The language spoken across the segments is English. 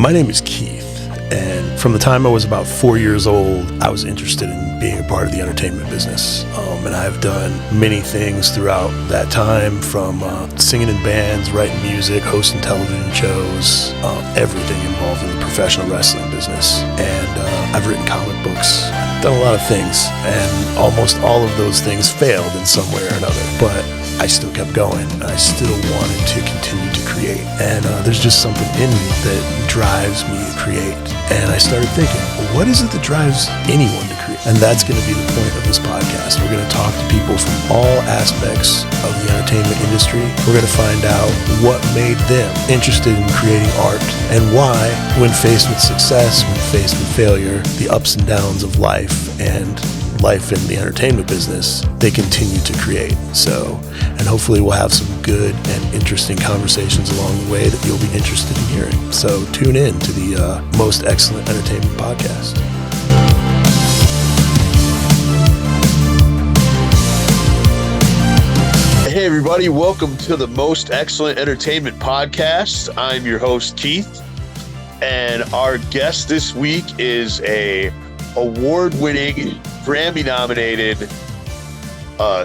My name is Keith, and from the time I was about 4 years old, I was interested in being a part of the entertainment business. And I've done many things throughout that time, from singing in bands, writing music, hosting television shows, everything involved in the professional wrestling business. And I've written comic books, done a lot of things, and almost all of those things failed in some way or another. But I still kept going. I still wanted to continue to create. And there's just something in me that drives me to create. And I started thinking, well, what is it that drives anyone to create? And that's going to be the point of this podcast. We're going to talk to people from all aspects of the entertainment industry. We're going to find out what made them interested in creating art, and why, when faced with success, when faced with failure, the ups and downs of life and life in the entertainment business, they continue to create. So, and hopefully we'll have some good and interesting conversations along the way that you'll be interested in hearing. So tune in to the Most Excellent Entertainment Podcast. Hey everybody, welcome to the Most Excellent Entertainment Podcast. I'm your host, Keith, and our guest this week is a award-winning, Grammy-nominated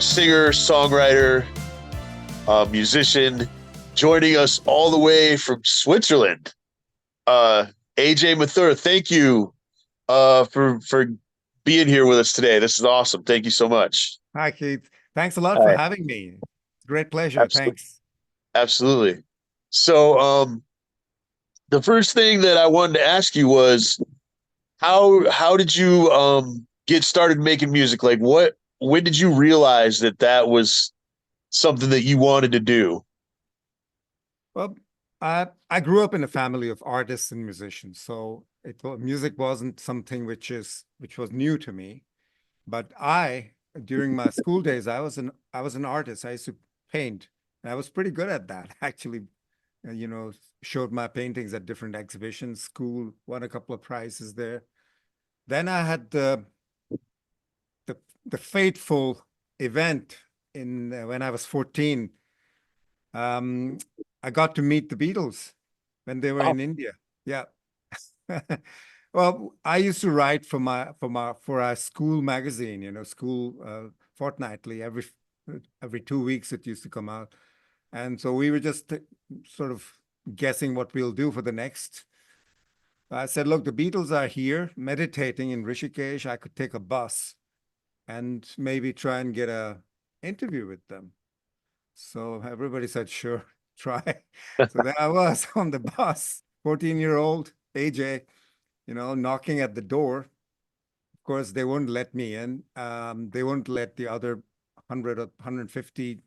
singer, songwriter, musician, joining us all the way from Switzerland. Ajay Mathur, thank you for being here with us today. This is awesome. Thank you so much. Hi, Keith. Thanks a lot Hi. for having me. Great pleasure. Thanks. Absolutely. So, the first thing that I wanted to ask you was, how did you get started making music? Like, when did you realize that was something that you wanted to do? Well, I grew up in a family of artists and musicians, so music wasn't something which was new to me. But during my school days, I was an artist. I used to paint, and I was pretty good at that. Actually, showed my paintings at different exhibitions. School, won a couple of prizes there. Then I had the fateful event when I was 14. I got to meet the Beatles when they were in India. Yeah. Well, I used to write for our school magazine, school fortnightly. Every 2 weeks it used to come out. And so we were just sort of guessing what we'll do for the next. I said, look, the Beatles are here meditating in Rishikesh. I could take a bus and maybe try and get an interview with them. So everybody said, sure, try. So there I was on the bus, 14-year-old AJ, knocking at the door. Of course, they wouldn't let me in. They wouldn't let the other 100 or 150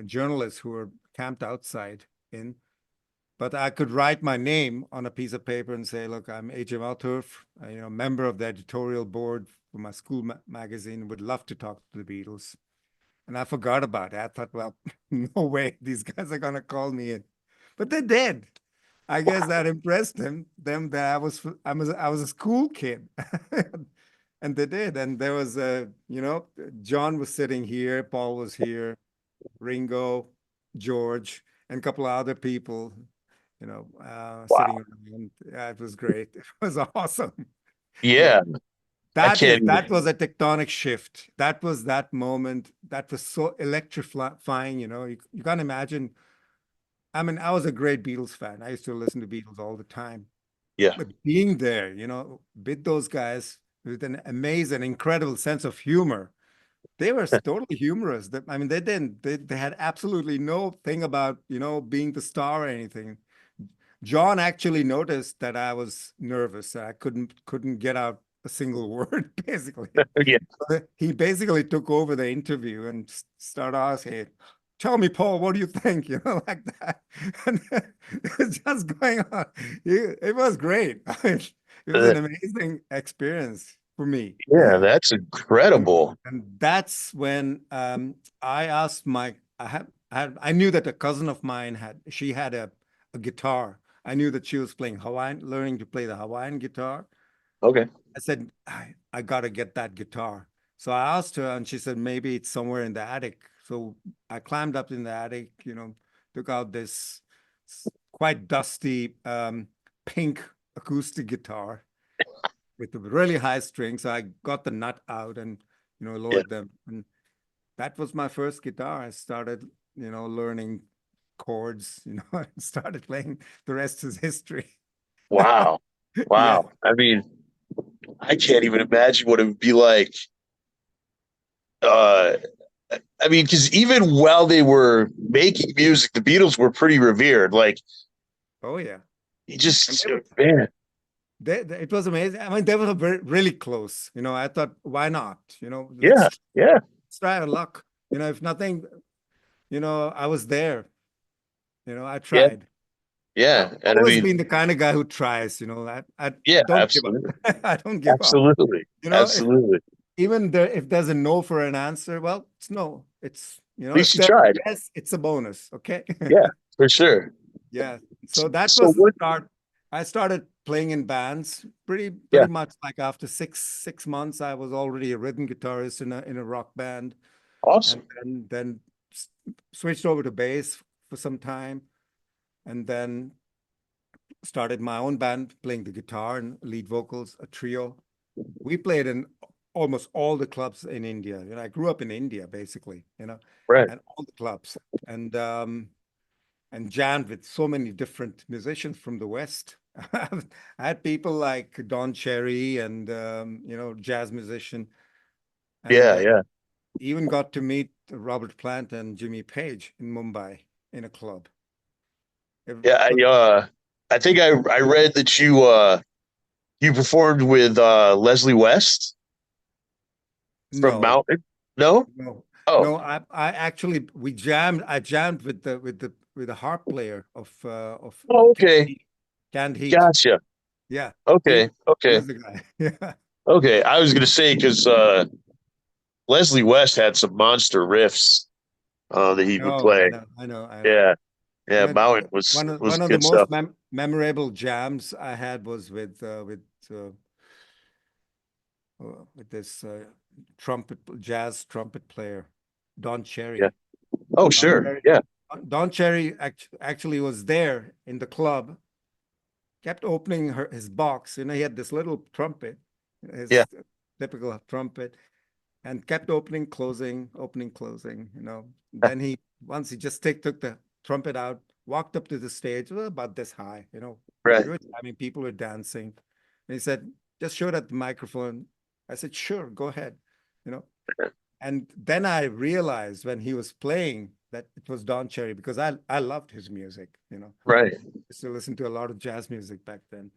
journalists who were camped outside in. But I could write my name on a piece of paper and say, look, I'm Ajay Mathur, member of the editorial board for my school magazine, would love to talk to the Beatles. And I forgot about it. I thought, well, no way, these guys are going to call me in. But they did. I guess that impressed them that I was a school kid. And they did. And there was, John was sitting here, Paul was here, Ringo, George, and a couple of other people, sitting around. Yeah, it was great. It was awesome. Yeah. That was a tectonic shift. That was that moment. That was so electrifying. You can't imagine. I mean, I was a great Beatles fan. I used to listen to Beatles all the time. Yeah. But being there, with those guys with an amazing, incredible sense of humor, they were totally humorous. I mean, they had absolutely no thing about, being the star or anything. John actually noticed that I was nervous. I couldn't get out a single word, basically. Yeah. He basically took over the interview and started asking, tell me, Paul, what do you think? Like that. And it's just going on. It was great. It was an amazing experience for me. Yeah, that's incredible. And that's when I asked I knew that a cousin of mine had a guitar. I knew that she was learning to play the Hawaiian guitar. Okay. I said, I got to get that guitar. So I asked her, and she said, maybe it's somewhere in the attic. So I climbed up in the attic, took out this quite dusty pink acoustic guitar with a really high string. So I got the nut out and, Yeah. lowered them. And that was my first guitar. I started, learning chords, and started playing. The rest is history. Wow. Yeah. Wow. I mean, I can't even imagine what it would be like. Uh, I mean, because even while they were making music, the Beatles were pretty revered. Like, Oh, yeah. you And just, they were, man, it was amazing. I mean, they were very, really close. I thought, why not? yeah, yeah, Let's try our luck. If nothing, I was there. I yeah, tried. yeah. I've And I always mean, been the kind of guy who tries. I yeah, don't give up. absolutely, I don't give up. absolutely, If absolutely. even there, if there's a no for an answer, well, it's no. It's At least if you there's tried. a yes, it's a bonus. Okay. Yeah, for sure. Yeah. So that So was the what? start. I started playing in bands Yeah, pretty much like after six months. I was already a rhythm guitarist in a rock band, and awesome. then s- switched over to bass for some time, and then started my own band playing the guitar and lead vocals, a trio. We played in almost all the clubs in India. I grew up in India basically, Right. and all the clubs and jammed with so many different musicians from the West. I had people like Don Cherry and jazz musician, and Yeah, yeah, even got to meet Robert Plant and Jimmy Page in Mumbai in a club. yeah. So I think I read that you performed with Leslie West from no, Mountain. No. no, Oh. no. I actually we jammed. I jammed with the harp player of Oh, okay. Canned Heat. Gotcha. Yeah, he Okay. he Okay. was the guy. Yeah. Okay. I was gonna say because Leslie West had some monster riffs that he would I play. know, I know, I know. Yeah. Yeah. And Mountain was was one of the good most stuff. memorable jams I had was with this jazz trumpet player, Don Yeah. Cherry. Oh, Don sure. Cherry, Yeah. Don Cherry actually was there in the club, kept opening his box. He had this little trumpet, Yeah. his typical trumpet, and kept opening, closing, opening, closing. Then once he just took the trumpet out, walked up to the stage, about this high. Right. We were jamming, people were dancing, and he said, "Just show it at the microphone." I said, "Sure, go ahead." You know, and then I realized when he was playing that it was Don Cherry because I loved his music. Right. I used to listen to a lot of jazz music back then.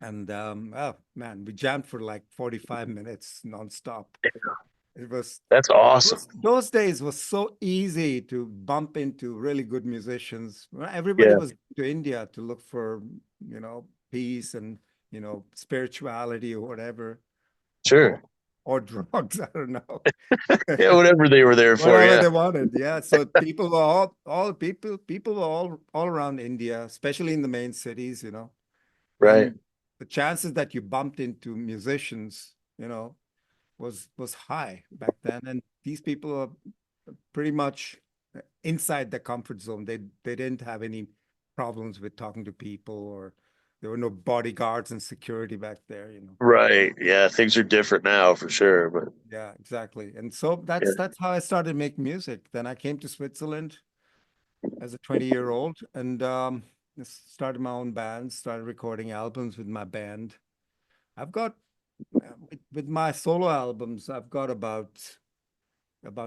And oh man, we jammed for like 45 minutes nonstop. It was That's awesome. those days was so easy to bump into really good musicians. Everybody Yeah. was to India to look for, peace and, spirituality or whatever, Sure. or, or drugs. I don't know. Yeah. Whatever they were there for. Whatever Yeah. they wanted. Yeah. So people were people were all around India, especially in the main cities. Right. And the chances that you bumped into musicians, was high back then. And these people are pretty much inside the comfort zone. They didn't have any problems with talking to people, or there were no bodyguards and security back there. Right. Yeah. Things are different now for sure. But Yeah, exactly. And so yeah. that's how I started making music. Then I came to Switzerland as a 20-year-old and started my own band, started recording albums with my band. I've got with my solo albums, I've got about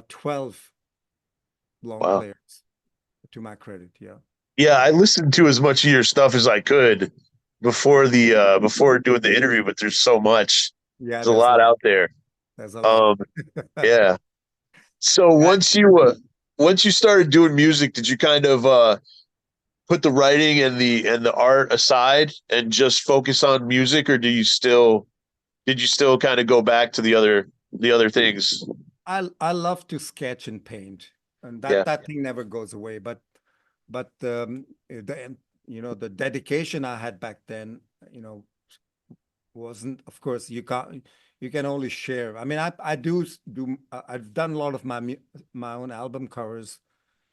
12 long Wow. players to my credit. Yeah. Yeah. I listened to as much of your stuff as I could before doing the interview, but there's so much. Yeah, There's a lot out there. there's a lot. Um. Yeah. So I- once you started doing music, did you kind of put the writing and the art aside and just focus on music, or did you still kind of go back to the other things? I love to sketch and paint, and that Yeah. that thing never goes away. But the dedication I had back then, wasn't, of course, you can only share. I mean, I've done a lot of my own album covers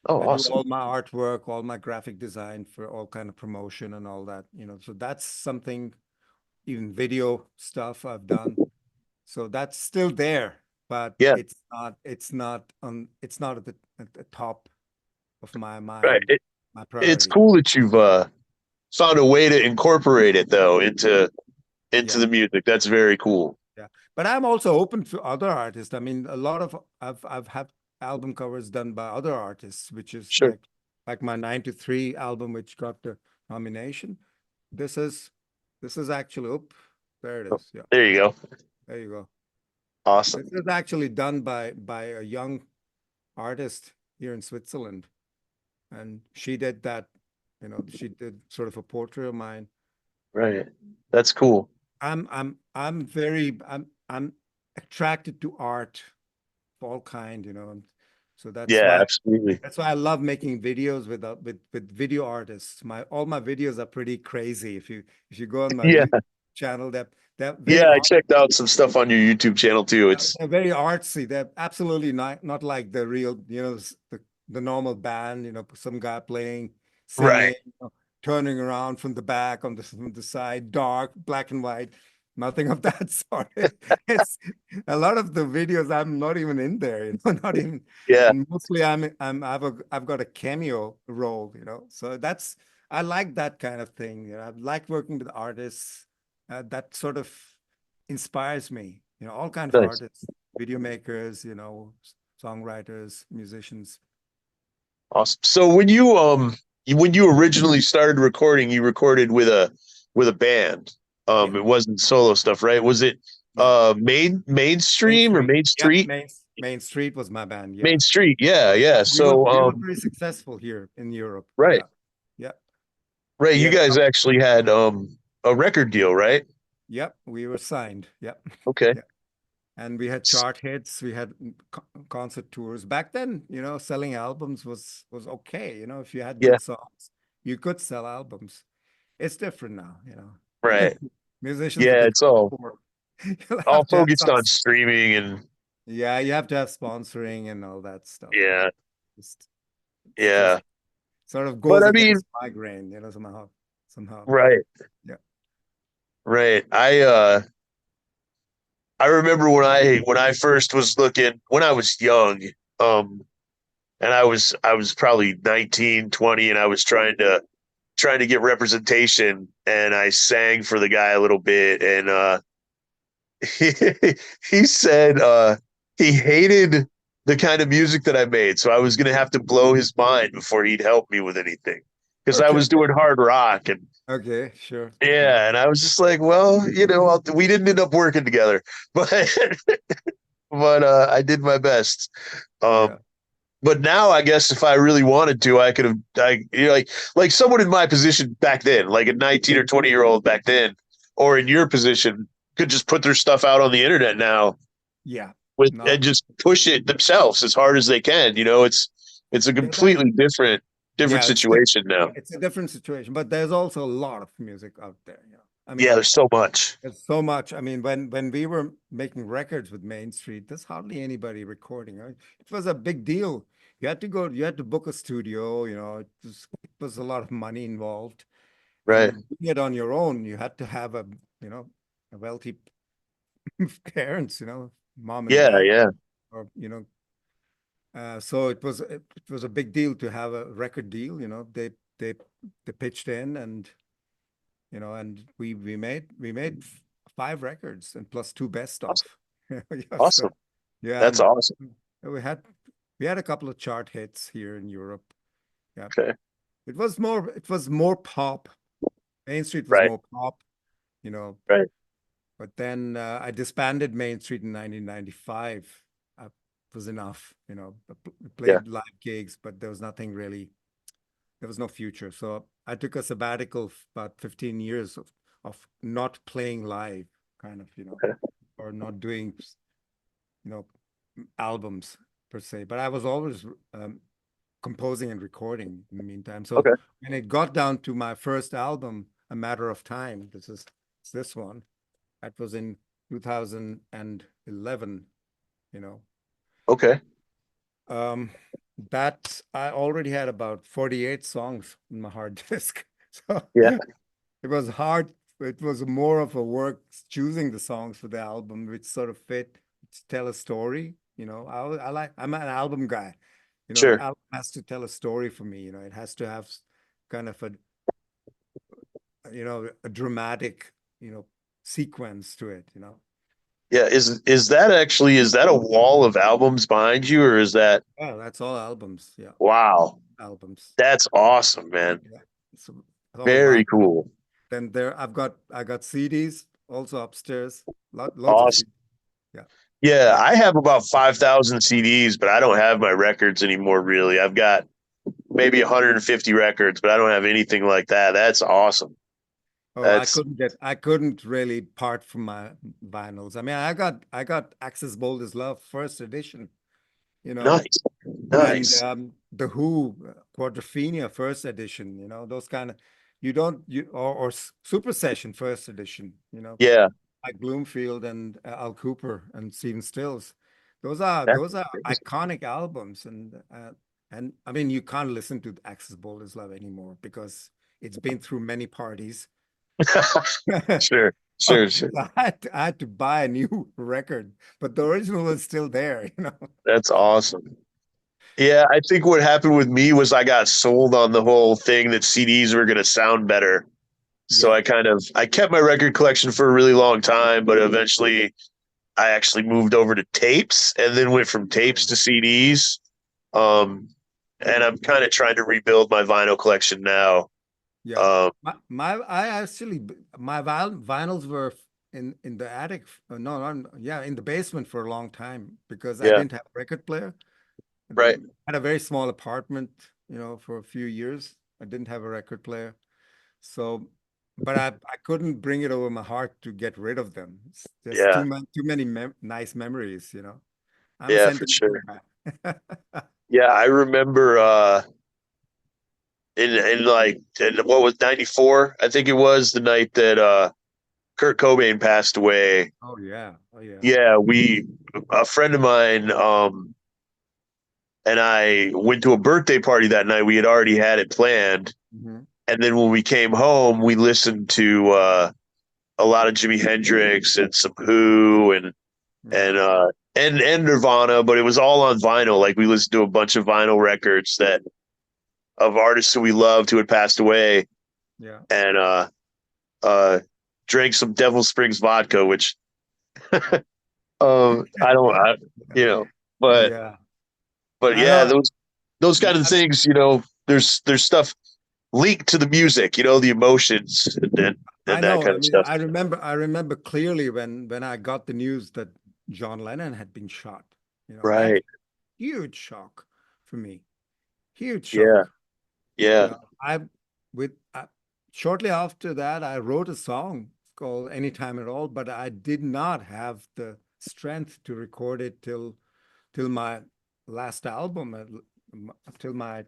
Oh, I do awesome. all my artwork, all my graphic design for all kind of promotion and all that, so that's something, even video stuff I've done. So that's still there, but Yeah, it's not at the top of my right. mind, my It's priority. cool that you've found a way to incorporate it though into Yeah. the music. That's very cool. Yeah. But I'm also open to other artists. I mean, a lot of I've had album covers done by other artists, which is Sure. like my 9 to 3 album, which got the nomination. This is this is actually, there it Oh, is. Yeah, there you go. there you go. Awesome. This is actually done by a young artist here in Switzerland. And she did that, she did sort of a portrait of mine. Right. That's cool. I'm attracted to art of all kind, and so that's Yeah, why absolutely. that's why I love making videos with video artists. All my videos are pretty crazy. If you go on my Yeah. YouTube channel, they're very Yeah, I checked out some stuff on your YouTube channel too. It's they're very artsy. They're absolutely not like the real, the normal band, some guy playing, right. singing, turning around from the back from the side, dark, black and white. Nothing of that sort. It's a lot of the videos I'm not even in there, not even, Yeah. and mostly I've got a cameo role, So I like that kind of thing. I like working with artists. That sort of inspires me, all kind of Nice. artists, video makers, songwriters, musicians. Awesome. So when you originally started recording, you recorded with a band. Yeah, It wasn't solo stuff, right? Was it yeah. Main mainstream or Street. Main Yeah, Street? Main Street was my band. Main Yeah. Street. Yeah, yeah. So We were pretty successful here in Europe. right. Yeah. Yeah. Right, We you had a guys couple. actually had a record deal, right? Yep, we were signed. Yep. Okay. Yeah. And we had S- chart hits, we had concert tours. Back then, selling albums was okay. If you had Yeah, good songs, you could sell albums. It's different now, right. Musicians have Yeah, it's become poor. You'll all have to have focused some, on streaming and yeah, you have to have sponsoring and all that stuff. yeah, Just, it's yeah. just sort of But goes I mean, against my grain, somehow. right, Yeah. right. I remember when I first was looking when I was young, um, and I was probably 19, 20, and I was trying to get representation and I sang for the guy a little bit and he, he said he hated the kind of music that I made, so I was gonna have to blow his mind before he'd help me with anything because I Okay. was doing hard rock and Okay. Sure. Yeah. yeah, and I was just like, well, we didn't end up working together, but but I did my best. Yeah. Um, but now I guess if I really wanted to, I could have, like someone in my position back then, like a 19 or 20-year old back then, or in your position, could just put their stuff out on the internet now Yeah. with Not and just push it themselves as hard as they can. It's a yeah, that completely different yeah, situation now. it's a different situation, but there's also a lot of music out there. I Yeah, mean, there's so much. there's so much. I mean, when we were making records with Main Street, there's hardly anybody recording. It was a big deal. You had to book a studio, it was a lot of money involved. Right. And doing it on your own, you had to have a wealthy parents, mom and Yeah, dad, yeah. or so it was a big deal to have a record deal. They they pitched in, and we made 5 records and plus 2 best of. Awesome. Yeah, Awesome. so yeah, That's and awesome. we had a couple of chart hits here in Europe. Yeah, Okay. it was more pop. Main Street was Right. more pop, you know. Right. But then I disbanded Main Street in 1995. It was enough, I Yeah. played live gigs, but there was nothing really, there was no future. So I took a sabbatical about 15 years of not playing live, kind of, Okay. or not doing, you know, albums per se. But I was always composing and recording in the meantime. So Okay. when it got down to my first album, A Matter of Time, it's this one. That was in 2011, you know. Okay. Um, that I already had about 48 songs in my hard disk. So Yeah, it was hard. It was more of a work choosing the songs for the album, which sort of fit to tell a story. I'm an album guy. The sure. album has to tell a story for me. It has to have kind of a dramatic, sequence to it. Yeah, is that a wall of albums behind you, or is that Oh, that's all albums. Yeah, wow? albums. That's awesome, man. Yeah. So it's all Very vinyl. cool. Then I got CDs also upstairs. Loads of Awesome. CDs. Yeah. Yeah, Yeah. I have about 5,000 CDs, but I don't have my records anymore, really. I've got maybe 150 records, but I don't have anything like that. That's awesome. Oh, That's I couldn't really part from my vinyls. I mean, I got Access Bold as Love first edition, you know, nice. and Nice. the Who Quadrophenia first edition, those kind of you don't you or Super Session first edition, Yeah, like Bloomfield and Al Cooper and Stephen Stills. Those are that's those are amazing. iconic albums, and I mean you can't listen to Access Bold as Love anymore because it's been through many parties. Sure, Oh, sure, sure. I had to buy a new record, but the original is still there. That's awesome. Yeah, I think what happened with me was I got sold on the whole thing that CDs were going to sound better. So Yeah. I kept my record collection for a really long time, but eventually I actually moved over to tapes and then went from tapes Yeah. to CDs. Um, and I'm kind of trying to rebuild my vinyl collection now. Yeah. Um, I actually my vinyls were in the attic. No, no, yeah, in the basement for a long time because I yeah, didn't have a record player. right. Had a very small apartment, for a few years. I didn't have a record player. So, but I couldn't bring it over my heart to get rid of them. It's just Yeah, too many nice memories. I'm a yeah, for sentimental sure. guy. Yeah, I remember in like in what was 94, I think it was the night that Kurt Cobain passed away. Oh yeah. Oh yeah. Yeah, a friend of mine and I went to a birthday party that night. We had already had it planned. Hmm. And then when we came home, we listened to a lot of Jimi Hendrix and some Who and Yeah. uh and Nirvana, but it was all on vinyl. Like we listened to a bunch of vinyl records that of artists who we loved who had passed away, Yeah. and uh drank some Devil Springs vodka, which I don't you know, but Yeah. but I yeah, know. those kind of I, things, there's stuff linked to the music, the emotions and I that know. kind I of mean, stuff. I remember clearly when I got the news that John Lennon had been shot. That Right. huge shock for me. Huge Yeah. shock. Yeah. I with shortly after that, I wrote a song called "Anytime at All," but I did not have the strength to record it till my last album, till my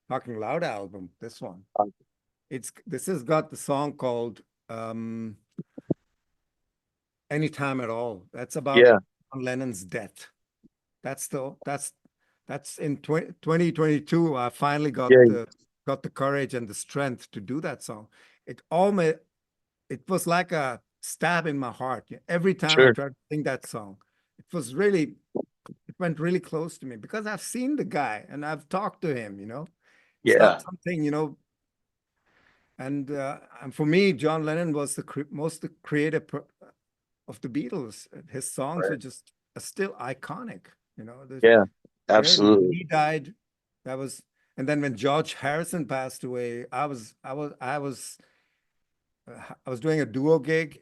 Talking Loud album. This one. This has got the song called um, "Anytime at All." That's about Yeah. John Lennon's death. That's in 2022. I finally got Yeah. the courage and the strength to do that song. It almost it was like a stab in my heart. Every time I Sure. tried to sing that song, it went really close to me because I've seen the guy and I've talked to him. It's not Yeah. something. And for me, John Lennon was most creative of the Beatles. His songs Right. were just still iconic. Yeah. Really, when Absolutely. he died, that was. And then when George Harrison passed away, I was doing a duo gig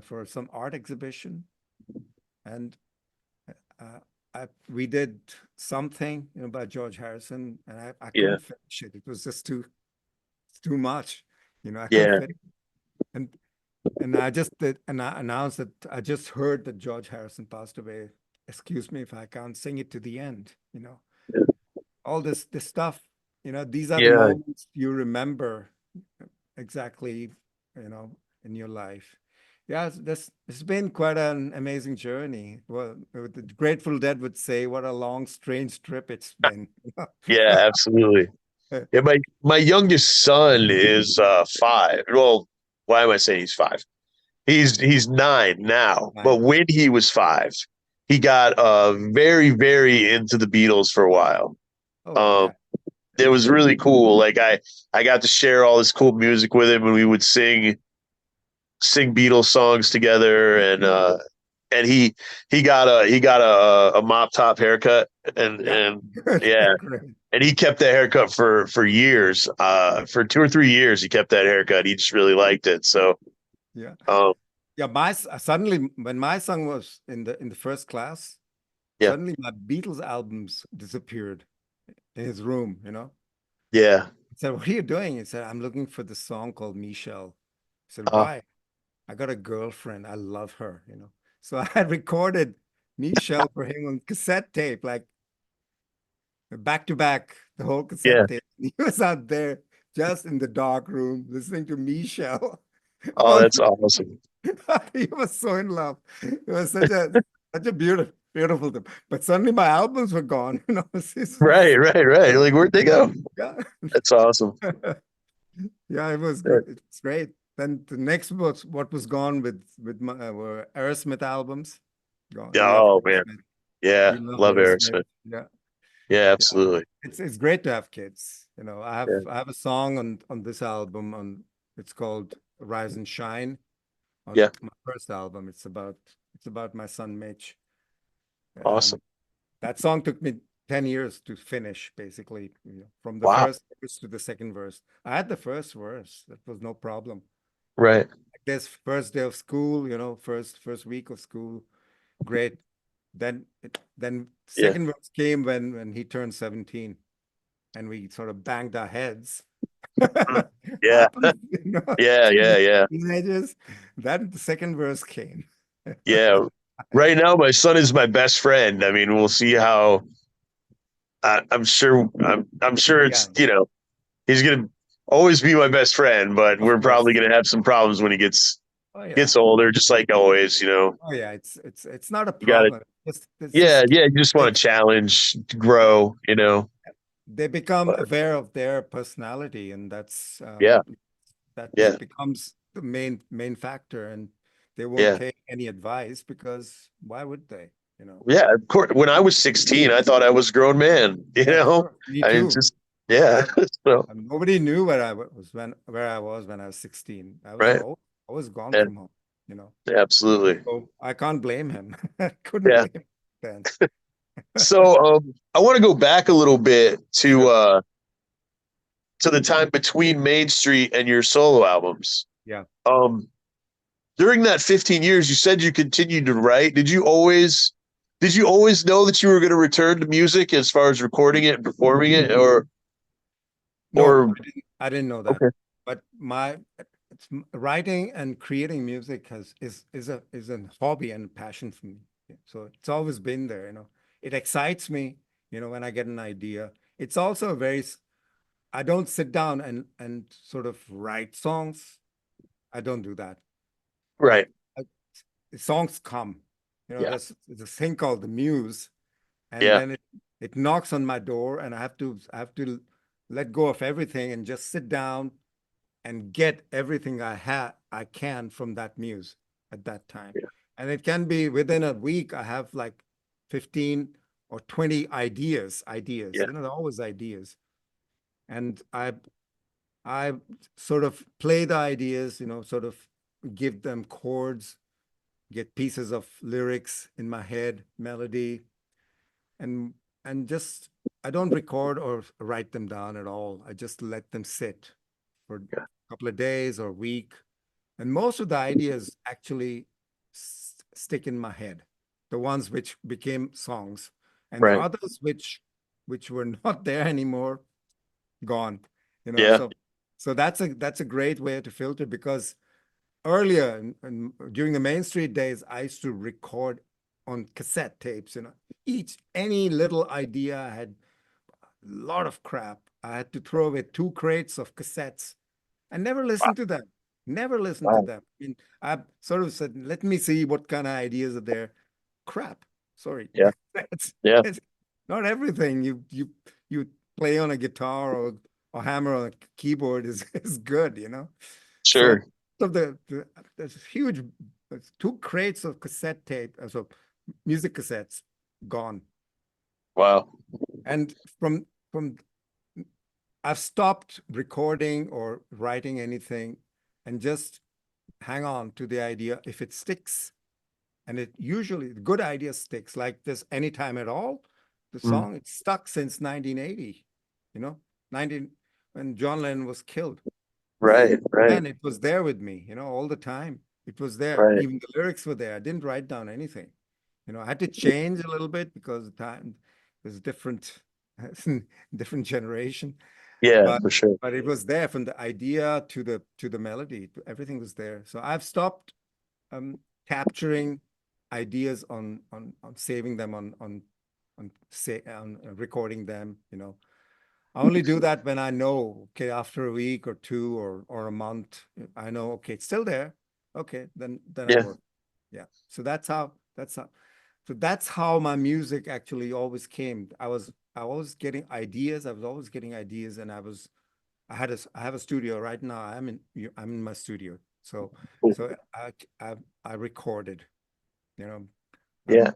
for some art exhibition, and uh, we did something by George Harrison, and I Yeah. couldn't finish it. It was just too much. I couldn't Yeah. finish it. And and I just did, and I announced that I just heard that George Harrison passed away. Excuse me if I can't sing it to the end. All this stuff. These are the Yeah. moments you remember exactly, in your life. Yeah, it's been quite an amazing journey. Well, the Grateful Dead would say, "What a long, strange trip it's been." Yeah, absolutely. Yeah, my youngest son is 5. Well, why am I saying he's 5? He's 9 now, but Fine. when he was 5, he got very, very into the Beatles for a while. Oh Um, yeah, it was really cool. Like I got to share all this cool music with him, and we would sing Beatles songs together, and he got a mop top haircut, and yeah. and yeah, Good. Great. and he kept that haircut for years. For 2 or 3 years, he kept that haircut. He just really liked it. So, Yeah, um, yeah. Suddenly when my son was in the first class, yeah, suddenly my Beatles albums disappeared in his room. yeah, I said, "What are you doing?" He said, "I'm looking for the song called Michelle." I said, uh, "Why?" "I got a girlfriend. I love her." So I had recorded Michelle for him on cassette tape, like back to back, the whole yeah. cassette tape. He was out there just in the dark room listening to Michelle. Oh, on that's awesome. He was so in love. It was such a beautiful thing. But suddenly my albums were gone. Right, right, right. Like, where'd they go? Yeah. That's awesome. Yeah, it was Yeah. good. It's great. Then the next was what was gone with my were Aerosmith albums. Gone. I Yeah, love oh man. Aerosmith. Yeah, We love love Aerosmith. Aerosmith. Yeah. Yeah, Yeah. absolutely. It's great to have kids. Yeah, I have a song on this album on it's called Rise and Shine on yeah, my first album. It's about my son Mitch. Um, awesome. that song took me 10 years to finish, basically, from the Wow. first verse to the second verse. I had the first verse. That was no problem. Right. Like this first day of school, first week of school, great. Then Yeah. second verse came when he turned 17 and we sort of banged our heads. Mm. Yeah. Happens, Yeah, yeah, yeah. teenagers. Then the second verse came. Yeah. Right now, my son is my best friend. I mean, we'll see how. I'm sure. I'm sure Yeah, it's he's gonna always be my best friend, but of we're probably course. gonna have some problems when he Oh yeah. gets older, just like always. Oh yeah. It's not a You gotta. problem. It's Yeah, just yeah. You just they want to challenge, grow. they become But aware of their personality, and yeah, that yeah, becomes the main factor, and they won't yeah, take any advice because why would they? You know. yeah. Of course. When I was 16, I thought I was a grown man. Yeah, of course. Me I mean, too. just yeah. I So Nobody knew where I was when I was 16. right. I was gone Yeah, from home, you know. absolutely. So I can't blame him. I couldn't Yeah. blame him then. So I want to go back a little bit Sure. to the time between Main Street and your solo albums. Yeah. Um, during that 15 years, you said you continued to write. Did you always know that you were going to return to music as far as recording it and performing it, No, or I didn't know that. okay, But writing and creating music is a hobby and passion for me. Yeah. So it's always been there, you know. It excites me, when I get an idea. It's also I don't sit down and sort of write songs. I don't do that. right? I, the songs come. Yeah, There's a thing called the muse, and yeah, then it knocks on my door, and I have to let go of everything and just sit down and get everything I can from that muse at that time. yeah, And it can be within a week, I have like 15 or 20 ideas, yeah, they're always ideas. And I sort of play the ideas, sort of give them chords, get pieces of lyrics in my head, melody, and just I don't record or write them down at all. I just let them sit for a yeah. couple of days or a week. And most of the ideas actually stick in my head, the ones which became songs, and the Right. others which were not there anymore, gone. Yeah, So that's a great way to filter because earlier during the Main Street days, I used to record on cassette tapes. Any little idea I had a lot of crap. I had to throw away 2 crates of cassettes. I never listened to them. Never listened to Wow. them. I mean, I sort of said, let me see what kind of ideas are there. Crap. Sorry. Yeah. It's, Yeah. it's not everything you play on a guitar or hammer on a keyboard is good, you know? So, Sure. so there's huge, there's 2 crates of cassette tape, so music cassettes gone. Wow. And from I've stopped recording or writing anything and just hang on to the idea. If it sticks, and it usually the good idea sticks, like this Anytime at All, the Mm. song, it's stuck since 1980, you know, 19 when John Lennon was killed. Right. Right. And it was there with me, you know, all the time. It was there. Right. Even the lyrics were there. I didn't write down anything. You know, I had to change a little bit because the time was different, different generation. Yeah, But for sure. but it was there from the idea to the melody. Everything was there. So I've stopped capturing ideas on saving them on recording them, you know. I only do that when I know, okay, after a week or two or a month, I know, okay, it's still there. Okay, then I Yeah. work. Yeah. So that's how my music actually always came. I was getting ideas. I was always getting ideas, and I have a studio right now. I'm in my studio. So Cool. so I recorded, you know. Yeah.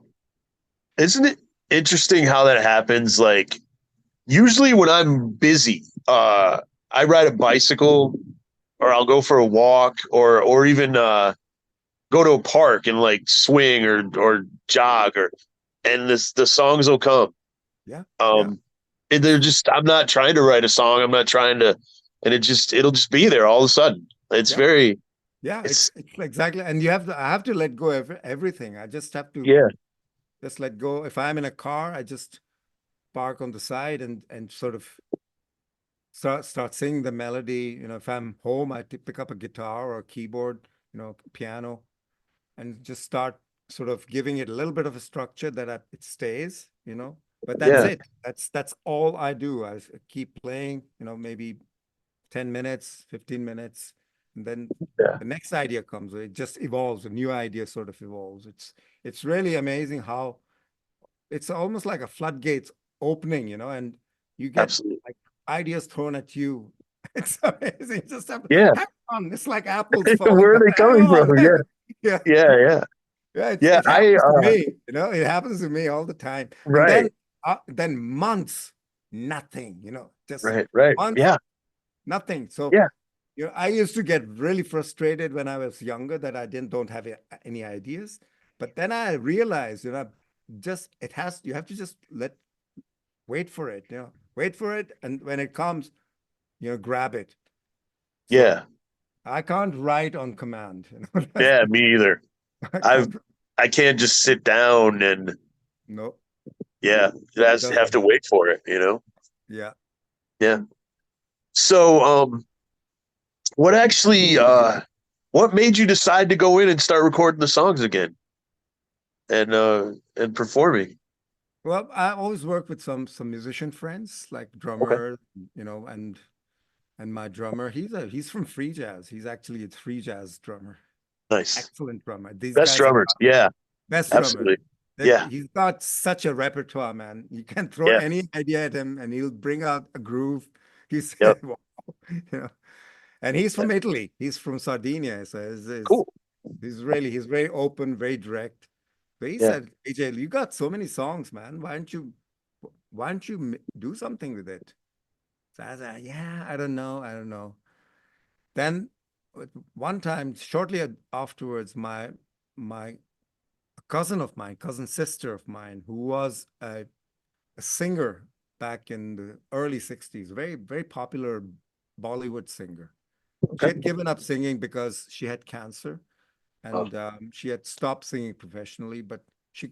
Isn't it interesting how that happens? Like usually when I'm busy, I ride a bicycle or I'll go for a walk or even go to a park and like swing or jog or and the songs will come. Yeah, yeah. Um and they're It's just I'm not trying to write a song. I'm not trying to and it'll just be there all of a sudden. It's yeah. very Yeah, it's it's exactly, and I have to let go of everything. I just have to yeah, just let go. If I'm in a car, I just park on the side and sort of start singing the melody. You know, if I'm home, pick up a guitar or a keyboard, you know, piano, and just start sort of giving it a little bit of a structure that it stays, you know. But that's yeah, it. That's all I do. Keep playing, you know, maybe 10 minutes, 15 minutes, and then yeah, the next idea comes. It just evolves. A new idea sort of evolves. It's really amazing how it's almost like a floodgates opening, you know, and you get absolutely. like ideas thrown at you. It's amazing. Just Yeah. hang on. It's like apples falling Where down. are they Hang coming from? on. Yeah. Yeah. Yeah, yeah. Yeah, Yeah, it I happens to me, you know, it happens to me all the time. And right, then months, nothing, you know, just right, right. months, Yeah, nothing. So, yeah, you know, I used to get really frustrated when I was younger that I don't have any ideas. But then I realized, you know, you have to just wait for it, you know, wait for it. And when it comes, you know, grab it. So yeah. I can't write on command, you know, Yeah, me either. I I've can't, I can't just sit down and no, yeah, that's have doesn't, to wait for it, you know? yeah. Yeah. So what actually what made you decide to go in and start recording the songs again and performing? Well, I always work with some musician friends, like Okay. drummers, you know, and my drummer, he's from free jazz. He's actually a free jazz drummer, Nice. excellent drummer. These Best guys are drummers. Yeah, best drummers. absolutely. Yeah, He's got such a repertoire, man. You can throw yeah. any idea at him, and he'll bring out a groove. He's Yep. wow, you know, and he's from Italy. He's from Sardinia, so Cool. he's very open, very direct. But he Yeah. said, AJ, you got so many songs, man. Why don't you do something with it? So I said, yeah, I don't know. Then one time, shortly afterwards, my cousin sister of mine, who was a singer back in the early 60s, very popular Bollywood singer. She Okay. had given up singing because she had cancer Oh, and she had stopped singing professionally, but she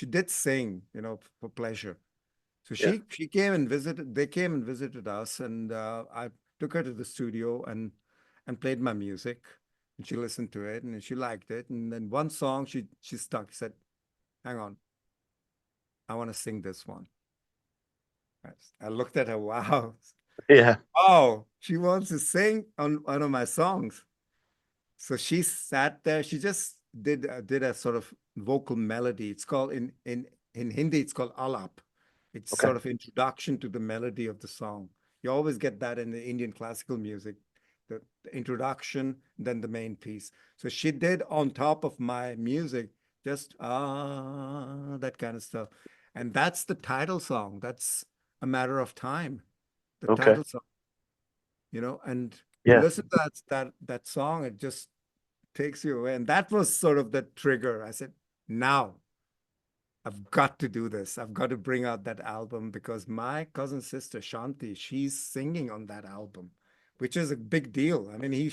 did sing, you know, for pleasure. So yeah. she came and visited. They came and visited us, and I took her to the studio and played my music, and she listened to it and she liked it. And then one song she stuck. She said, "Hang on, I want to sing this one." I looked at her. Wow, Yeah. oh, she wants to sing on one of my songs. So she sat there. She just did a sort of vocal melody. It's called in Hindi. It's called alap. It's Okay. sort of introduction to the melody of the song. You always get that in the Indian classical music, the introduction, then the main piece. So she did on top of my music, just that kind of stuff, and that's the title song. That's A Matter of Time, the Okay. title song. And you Yeah. listen to that song, it just takes you away. And that was sort of the trigger. I said, now I've got to do this. I've got to bring out that album because my cousin sister Shanti, she's singing on that album, which is a big deal. I mean,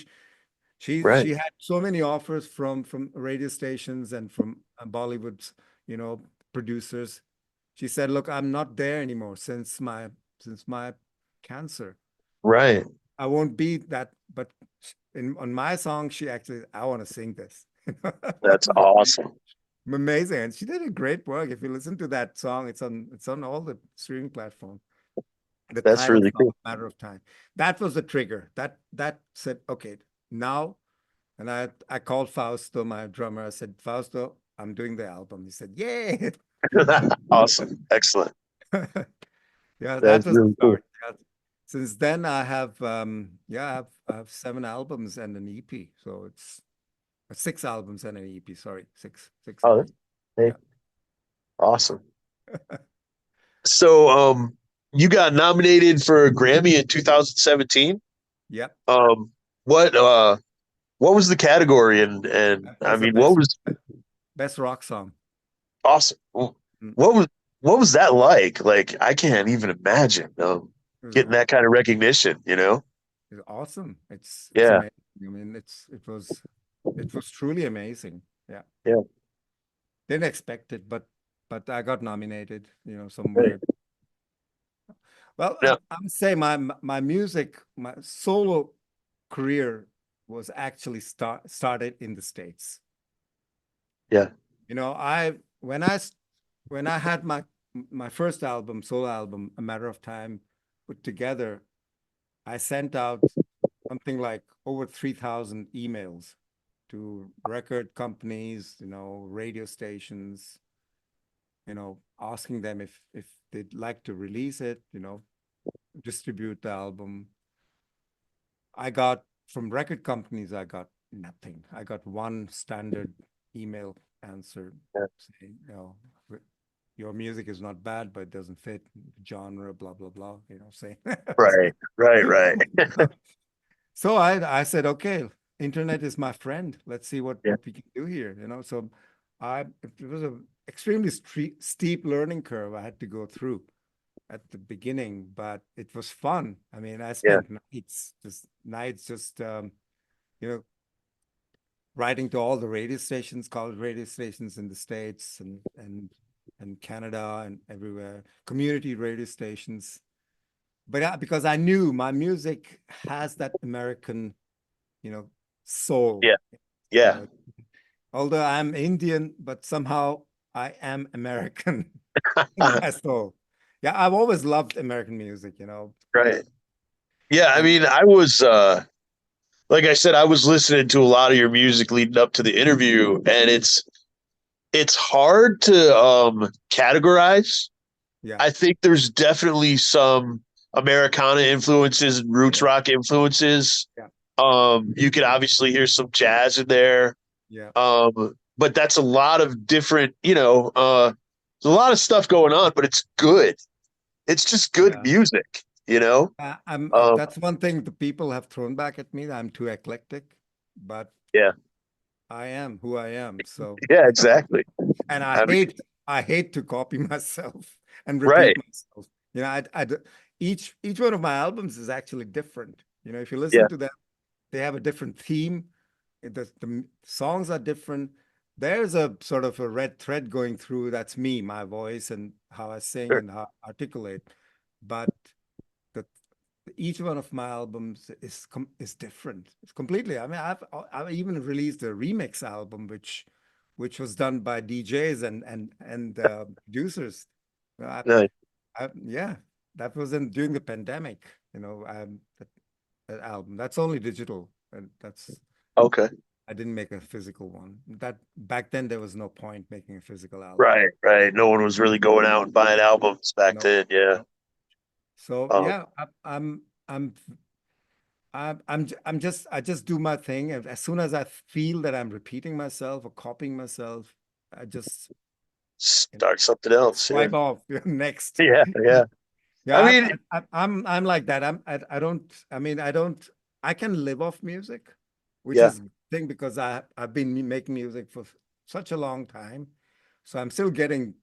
Right. she had so many offers from radio stations and from Bollywood's, you know, producers. She said, "Look, I'm not there anymore since my cancer. Right. I won't be that, but on my song, she actually, I want to sing this." That's awesome. Amazing. And she did a great work. If you listen to that song, it's on all the streaming platform. The That's title really song, cool. Matter of Time. That was the trigger. That said, okay, now, and I called Fausto, my drummer. I said, Fausto, I'm doing the album. He said, yeah. Awesome. Excellent. Yeah, that That's was the really cool. start. Yeah. Since then, I have I have 7 albums and an EP. So it's 6 albums and an EP. Sorry, six Oh, albums. hey, Yeah. awesome. So, you got nominated for a Grammy in 2017. Yep. Um, what what was the category and That I was the mean, what was best rock song. awesome? Mm. What was that like? Like, I can't even imagine It was getting that kind of recognition, you know? It's awesome. It's Yeah, amazing. I mean, it was truly amazing. Yeah. yeah, Didn't expect it, but I got nominated, right. somewhere. Well, Yeah, I'm saying my music, my solo career was actually started in the States. yeah, I when I had my first album, solo album, A Matter of Time, put together, I sent out something like over 3,000 emails to record companies, radio stations, asking them if they'd like to release it, distribute the album. I got from record companies, I got nothing. I got one standard email answer yeah. saying, your music is not bad, but it doesn't fit genre, blah, blah, blah, saying. Right, right, right. So I said, okay, internet is my friend. Let's see what Yeah, we can do here. So it was a extremely steep learning curve I had to go through at the beginning, but it was fun. I mean, I yeah, spent nights just you know writing to all the radio stations, college radio stations in the States and Canada and everywhere, community radio stations. But because I knew my music has that American, you know, soul. yeah, You yeah. know, although I'm Indian, but somehow I am American in my soul. Yeah, I've always loved American music. Right. Yeah, I And mean, I was like I said, I was listening to a lot of your music leading up to the interview, and it's hard to categorize. yeah, I think there's definitely some Americana influences and roots rock influences. yeah, You could obviously hear some jazz in there. yeah, But that's a lot of different, there's a lot of stuff going on, but it's good. It's just good yeah. music, you know? Um, That's one thing the people have thrown back at me. That I'm too eclectic, but yeah, I am who I am. So, yeah, exactly. and I mean, I hate to copy myself and repeat right. myself. Each one of my albums is actually different. If you Yeah, listen to them, they have a different theme. The songs are different. There's a sort of a red thread going through. That's me, my voice, and how I sing sure. and how I articulate. But the each one of my albums is different. It's completely. I mean, I've even released a remix album, which was done by DJs and producers. I, Nice. yeah, that was during the pandemic. That album. That's only digital, and that's Okay. I didn't make a physical one. That back then there was no point making a physical album. Right, right. No one was really going out and buying albums back No, then. Yeah. no. So Um, yeah, I'm I just do my thing. And as soon as I feel that I'm repeating myself or copying myself, I just start something else. Yeah. swipe off next. Yeah. Yeah. I Yeah, mean, I'm like that. I don't. I mean, I don't. I can live off music, which yeah. is thing because I've been making music for such a long time, so I'm still getting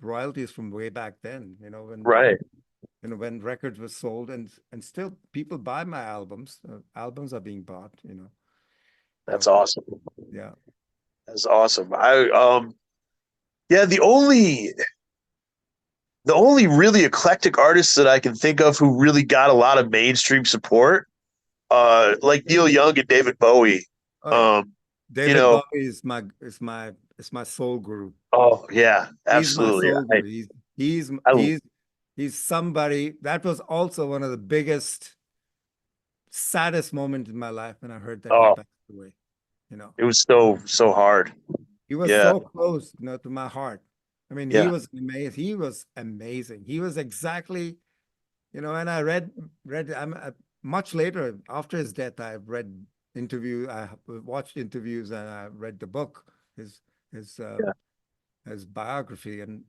royalties from way back then. Right. When records were sold and still people buy my albums. Albums are being bought. That's Uh, awesome. yeah. That's awesome. Yeah, the only really eclectic artists that I can think of who really got a lot of mainstream support, like Neil Young and David Bowie. Oh yeah. Um, you David know, Bowie is my soul guru. oh yeah, He's my absolutely. soul I, guru. He's I he's he's somebody that was also one of the biggest, saddest moment in my life when I heard that he oh, passed away. You know, it was so hard. he was Yeah, so close, to my heart. I mean, he yeah, was amazing. He was amazing. He was exactly, and I read. Much later after his death. I've read I watched interviews, and I read the book, his his uh, yeah. his biography, and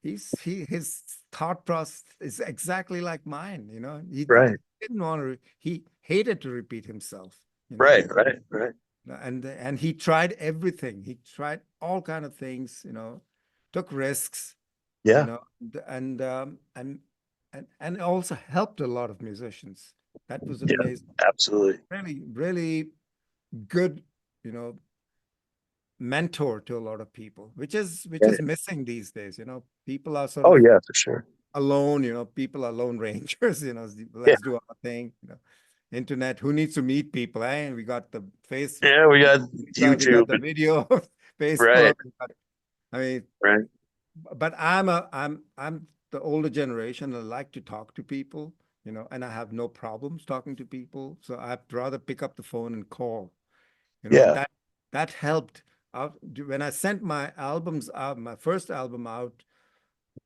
his thought process is exactly like mine. Right, Didn't want to. He hated to repeat himself. You know, right, right, right. and he tried everything. He tried all kind of things. Took risks. You Yeah, know, and also helped a lot of musicians. That was yeah, amazing. absolutely. Really, really good. You know, mentor to a lot of people, which is Right. missing these days. People are sort Oh of yeah, for sure. alone. People are lone rangers. Yeah, Let's do our thing. Internet. Who needs to meet people? We got the face. yeah. We got We got YouTube. the video. Right, Facebook. I mean, right. but I'm the older generation. I like to talk to people. And I have no problems talking to people. So I'd rather pick up the phone and call. And Yeah, that helped out when I sent my albums out, my first album out.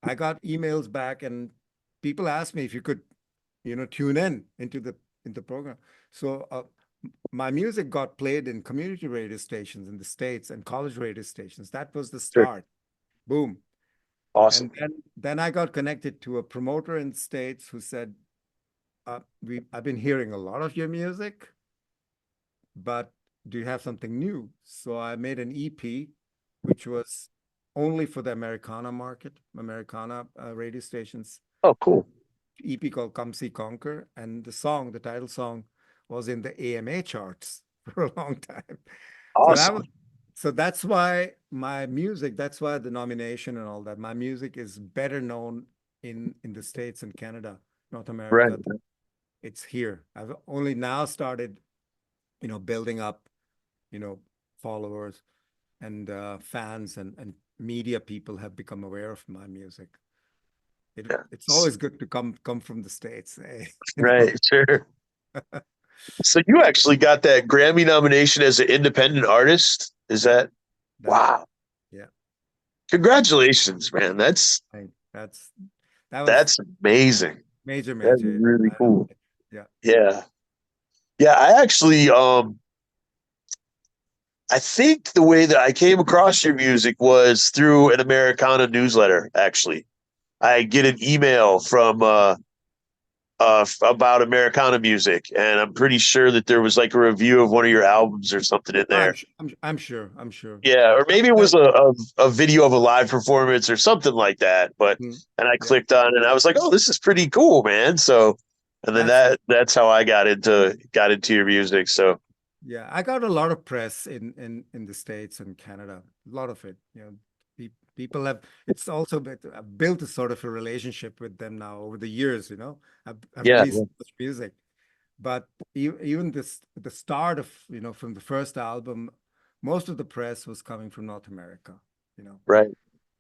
I got emails back, and people asked me if you could, tune in into the program. So my music got played in community radio stations in the States and college radio stations. That was the sure. start. Boom. Awesome. And then I got connected to a promoter in the States who said, I've been hearing a lot of your music, but do you have something new? So I made an EP, which was only for the Americana market, Americana radio stations. Oh, cool. EP called Come See Conquer, and the title song, was in the AMA charts for a long time. So that was Awesome. so that's why that's why the nomination and all that. My music is better known in the States and Canada, North Right. America. It's here. I've only now started, building up, followers and fans and media people have become aware of my music. Yeah. It's always good to come from the States, eh? Right. Sure. So you actually got that Grammy nomination as an independent artist? Is Yeah, that that wow? yeah. Congratulations, man. That's I, that's that was that's amazing. major, That's major. really I know. cool. Yeah. Yeah. Yeah, I actually I think the way that I came across your music was through an Americana newsletter, actually. I get an email from about Americana music, and I'm pretty sure that there was like a review of one of your albums or something in I'm there. su- I'm sure. I'm sure. Yeah, or maybe it That, was a video of a live performance or something like that. But and I yeah. clicked on it and I was like, oh, this is pretty cool, man. So and then That's that's how I got into your music. So Yeah, I got a lot of press in the States and Canada. A lot of it. People have. It's also I've built a sort of a relationship with them now over the years. I've yeah, released so much music, but even the start of from the first album, most of the press was coming from North America. You know, right.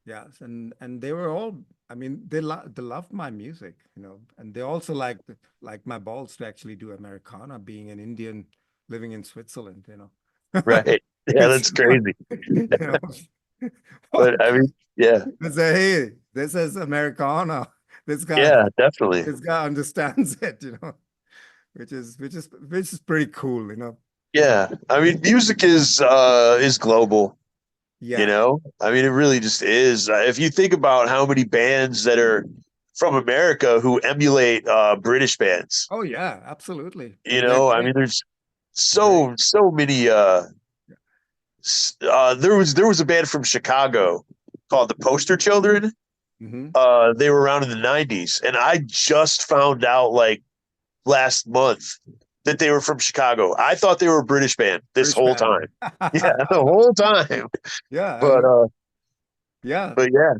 yes, and they were all. I mean, they loved my music. And they also like my balls to actually do Americana, being an Indian living in Switzerland, Right. Yeah, It's, that's crazy. you know, But what? I mean, yeah, They say, hey, this is Americana. This guy, yeah, definitely. this guy understands it, which is pretty cool. Yeah. I mean, music is global, you Yeah. know? I mean, it really just is. If you think about how many bands that are from America who emulate British bands, Oh yeah, absolutely. you And they're know, I great. mean, there's Great. so many there was a band from Chicago called the Poster Children. Hmm. They were around in the 90s, and I just found out like last month that they were from Chicago. I thought they were a British band this British whole band. time. Yeah, the whole time. Yeah, But and uh yeah, but yeah,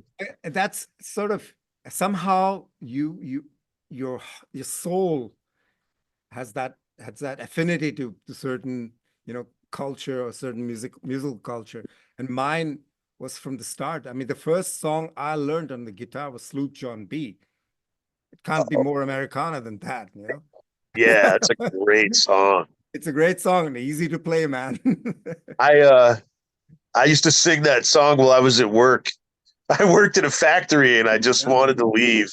that's sort of somehow your soul has that affinity to certain culture or certain musical culture, and mine was from the start. I mean, the first song I learned on the guitar was Sloop John B. It can't be more Americana than that. yeah, it's a great song. It's a great song and easy to play, man. I uh I used to sing that song while I was at work. I worked in a factory and I just Yeah. wanted to leave.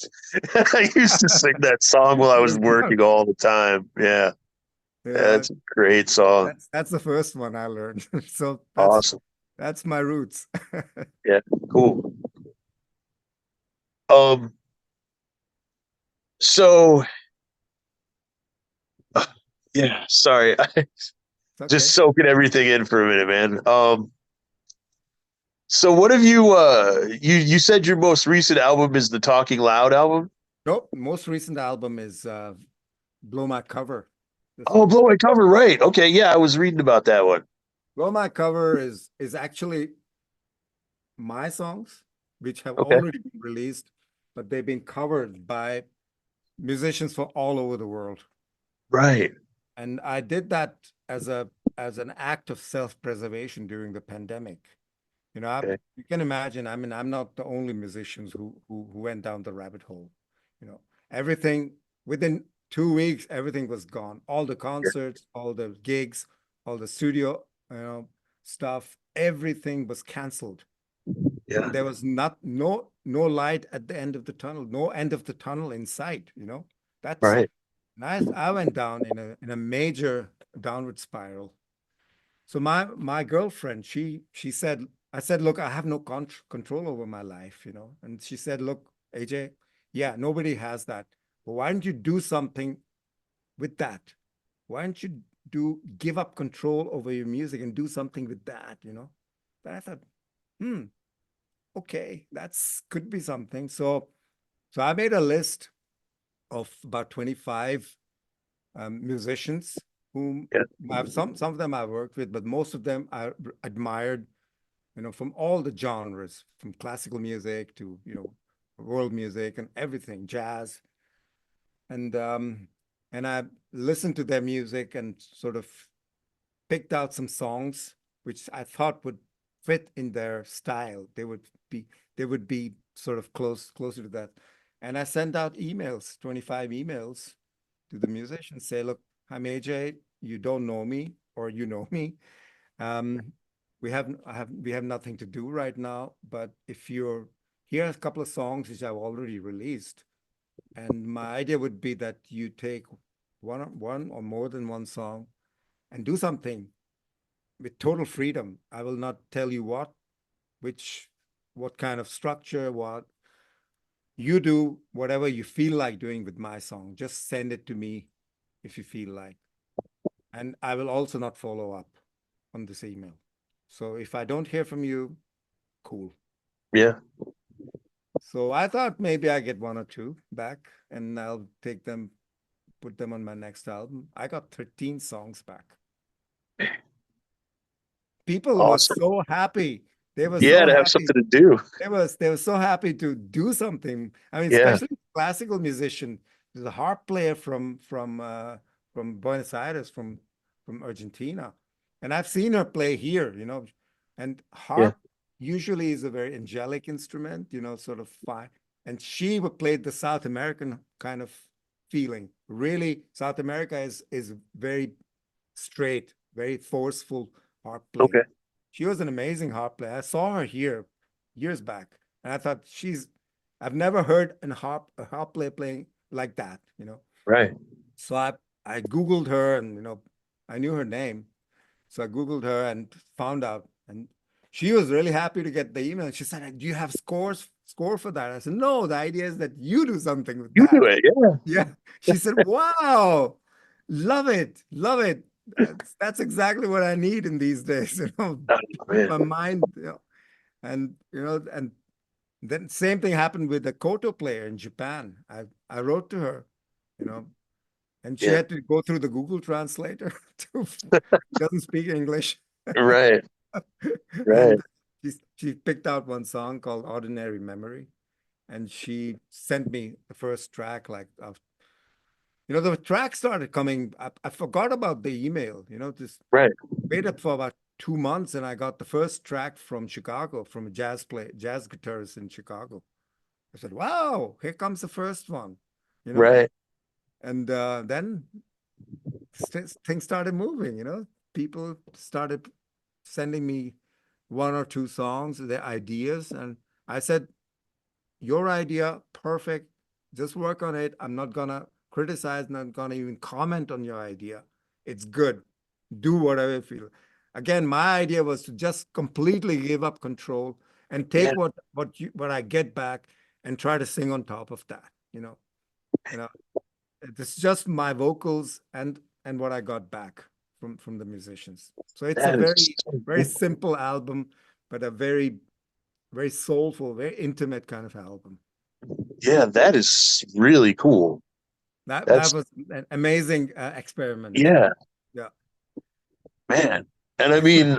I used to sing that song while I was working all the time. Yeah. Yeah, Yeah, it's a great song. that's the first one I learned. So Awesome. that's my roots. Yeah, cool. Um, so yeah, sorry. It's Just okay. soaking everything in for a minute, man. So what have you said your most recent album is the Talking Loud album? Nope. Most recent album is Blow My Cover. This Oh, one. Blow My Cover, right. Okay, yeah, I was reading about that one. Blow My Cover is actually my songs, which have Okay. already been released, but they've been covered by musicians from all over the world. Right. And I did that as an act of self-preservation during the pandemic. Okay. You can imagine, I mean, I'm not the only musicians who went down the rabbit hole. You know, everything within 2 weeks, everything was gone. All the Yeah. concerts, all the gigs, all the studio, stuff, everything was canceled. Yeah. And there was no light at the end of the tunnel, no end of the tunnel in sight. That's Right. nice. I went down in a major downward spiral. So my girlfriend, she said, I said, look, I have no control over my life. And she said, look, AJ, yeah, nobody has that. But why don't you do something with that? Why don't you give up control over your music and do something with that? But I thought, hmm, okay, that's could be something. So I made a list of about 25 musicians whom Yeah. I've some of them I worked with, but most of them I admired, from all the genres, from classical music to, world music and everything, jazz. And I listened to their music and sort of picked out some songs which I thought would fit in their style. They would be sort of closer to that. And I sent out emails, 25 emails to the musicians, say, look, I'm AJ, you don't know me or you know me. Um, we have nothing to do right now, but if you're here are a couple of songs which I've already released. And my idea would be that you take one or more than one song and do something with total freedom. I will not tell you what kind of structure, what you do, whatever you feel like doing with my song. Just send it to me if you feel like. And I will also not follow up on this email. So if I don't hear from you, cool. Yeah. So I thought maybe I get one or two back and I'll take them, put them on my next album. I got 13 songs back. People were Awesome. so happy. They were Yeah, so to have happy. something to do. They were so happy to do something. I mean, Yeah. especially classical musician. There's a harp player from Buenos Aires, from Argentina, and I've seen her play here. And Yeah. harp usually is a very angelic instrument, sort of fine. And she would play the South American kind of feeling. Really, South America is very straight, very forceful harp Okay. playing. She was an amazing harp player. I saw her here years back, and I thought I've never heard a harp player playing like that, you know. Right. So I Googled her, and I knew her name. So I Googled her and found out. And she was really happy to get the email. She said, "Do you have score for that?" I said, "No, the idea is that you do something with You do that." it. Yeah. Yeah. She said, "Wow, love it, love it. That's exactly what I need in these days, Oh, keep my man. mind, and then same thing happened with the koto player in Japan. I wrote to her, you know, and she Yeah. had to go through the Google translator to doesn't speak English. Right. Right. And she picked out one song called Ordinary Memory, and she sent me the first track. The track started coming. I forgot about the email, just Right. waited for about 2 months, and I got the first track from Chicago, from a jazz guitarist in Chicago. I said, "Wow, here comes the first one," you know, Right. and then things started moving. People started sending me one or two songs, their ideas, and I said, "Your idea, perfect. Just work on it. I'm not gonna criticize, not gonna even comment on your idea. It's good. Do whatever you feel." Again, my idea was to just completely give up control and Yeah. take what I get back and try to sing on top of that. You know, it's just my vocals and what I got back from the musicians. So it's a That is very, so very cool. simple album, but a very, very soulful, very intimate kind of album. Yeah, that is really cool. That That's was an amazing experiment. yeah, Yeah. man. And I mean,